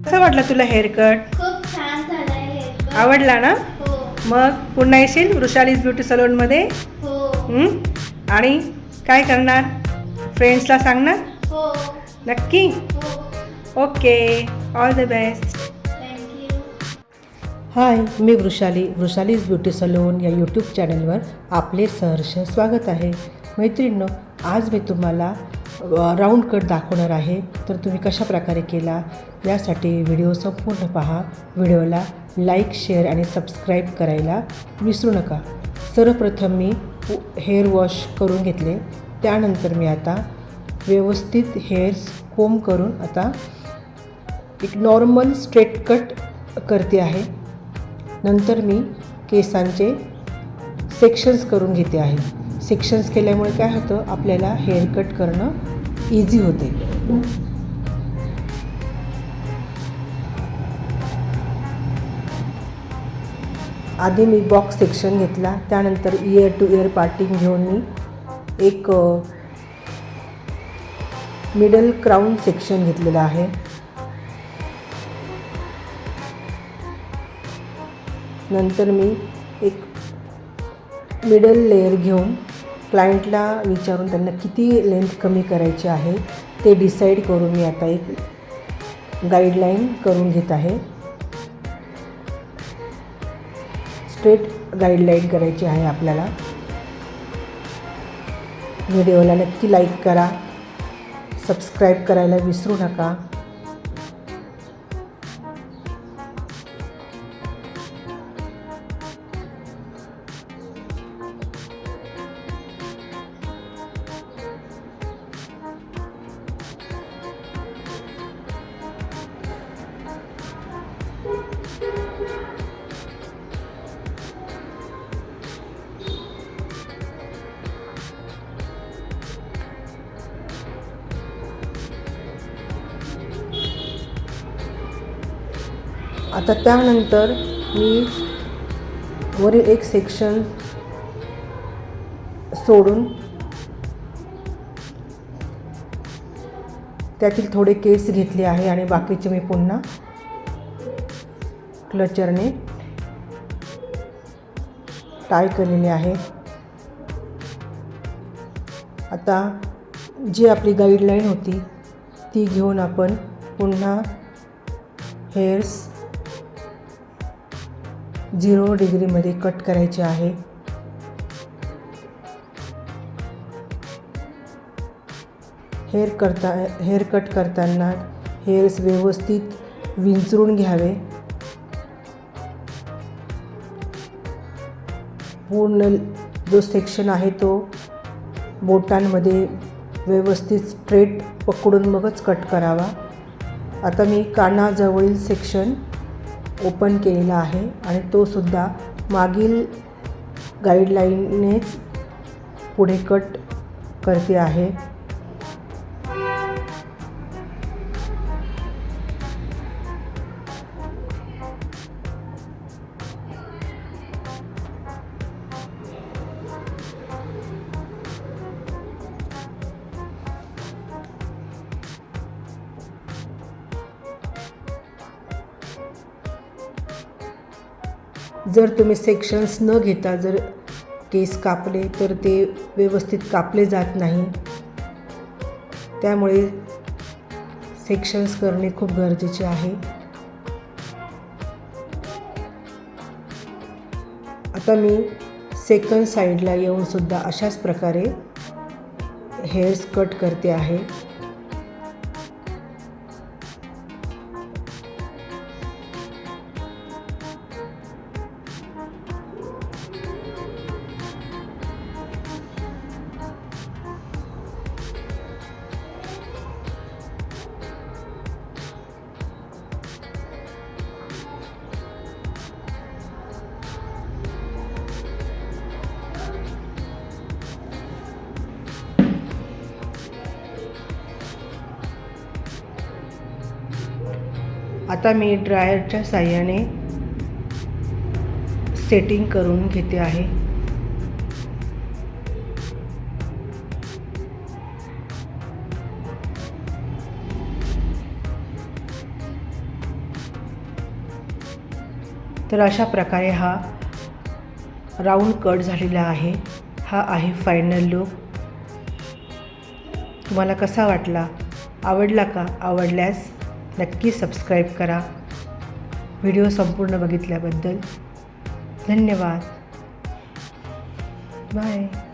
कसं वाटलं तुला हेअर कट? खूप छान झालाय हेअर. आवडला ना? हो मग पुन्हा येशील वृषालीज ब्युटी सलूनमध्ये? हो आणि काय करणार? फ्रेंड्सला सांगणार? हो नक्की? हो. Okay, all the best. Thank you. Hi, मी वृषालीज ब्युटी सलून या यूट्यूब चॅनलवर आपले सहर्ष स्वागत आहे. मैत्रिणींनो, आज मी तुम्हाला राऊंड कट दाखवणार आहे. तर तुम्ही कशा प्रकारे केला यासाठी व्हिडिओ संपूर्ण पहा. व्हिडिओला लाईक, शेअर आणि सबस्क्राईब करायला विसरू नका. सर्वप्रथम मी हेअर वॉश करून घेतले. त्यानंतर मी आता व्यवस्थित हेअर्स कोंब करून आता एक नॉर्मल स्ट्रेट कट करते आहे. नंतर मी केसांचे सेक्शन्स करून घेते आहे. सेक्शन्स केल्यामुळे काय होतं, आपल्याला हेअर कट करणं इझी होते. आधी मी बॉक्स सेक्शन घेतला. त्यानंतर इयर टू इयर पार्टिंग घेऊन मी एक मिडल क्राऊन सेक्शन घेतलेला आहे. नंतर मी एक मिडल लेयर घेऊन क्लायंटला विचारून त्यांना किती लेंथ कमी करायची आहे ते डिसाईड करून मी आता एक गाईडलाईन करून घेत आहे. स्ट्रेट गाईडलाईन करायची आहे आपल्याला. व्हिडिओला नक्की लाईक करा, सबस्क्राईब करायला विसरू नका. आता त्यानंतर मी वरील एक सेक्शन सोडून त्यातील थोडे केस घेतले आहे आणि बाकीचे मी पुन्हा क्लचरने टाय केलेले आहे. आता जी आपली गाईडलाईन होती ती घेऊन आपण पुन्हा हेअर्स 0 डिग्रीमध्ये कट करायचे आहे. हेअर कट करताना हेअर्स व्यवस्थित विंचरून घ्यावे. पूर्ण जो सेक्शन आहे तो बोटांमध्ये व्यवस्थित स्ट्रेट पकडून मगच कट करावा. आता मी कानाजवळील सेक्शन ओपन केलेला आहे आणि तो सुद्धा मागील गाईडलाईननेच पुढे कट करते आहे. जर तुम्ही सेक्शन्स न घेता जर केस कापले तर ते व्यवस्थित कापले जात नाही. त्यामुळे सेक्शन्स करणे खूप गरजेचे आहे. आता मी सेकंड साईडला येऊन सुद्धा अशाच प्रकारे हेअर्स कट करते आहे. आता मी ड्रायरच्या साहाय्याने सेटिंग करून घेते आहे. तर अशा प्रकारे हा राऊंड कट झालेला आहे. हा आहे फायनल लुक. तुम्हाला कसा वाटला? आवडला का? आवडल्यास नक्की सबस्क्राईब करा. व्हिडिओ संपूर्ण बघितल्याबद्दल धन्यवाद. बाय.